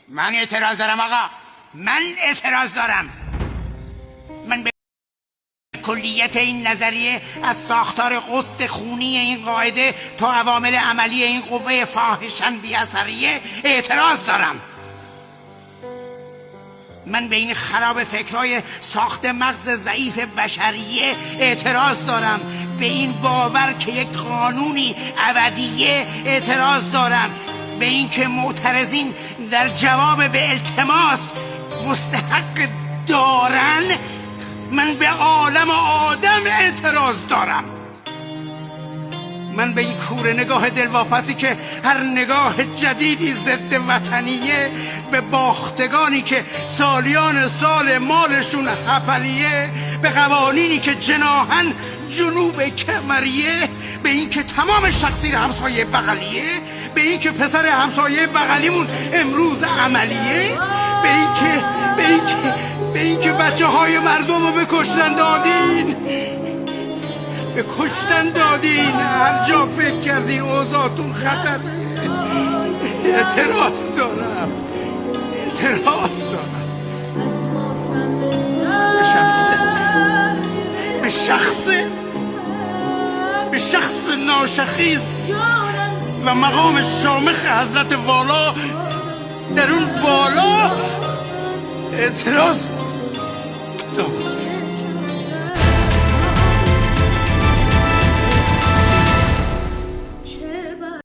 من اعتراض دارم آقا، من اعتراض دارم. من به کلیت این نظریه از ساختار قسط خونی این قاعده تا عوامل عملی این قوه فاحشاً بی‌اثریه اعتراض دارم. من به این خراب فکرهای ساخت مغز ضعیف بشریه اعتراض دارم. به این باور که یک قانونی ابدیه اعتراض دارم. به این که معترضین در جواب به التماس مستحق دارن. من به عالم و آدم اعتراض دارم. من به این کوره نگاه دلواپسی که هر نگاه جدیدی ضد وطنیه، به باختگانی که سالیان سال مالشون هپلیه، به قوانینی که جناحن جنوب کمریه، به این که تمام تقصیر همسایه بغلیه، به این که پسر همسایه بغلیمون امروز عملیه، به این که بچه های مردم رو به کشتن دادین، به کشتن دادین. هر جا فکر کردین اوضاعتون خطر. اعتراض دارم. به شخص ناشخیص و مقام شامخ حضرت والا در اون بالا اعتراض دارم.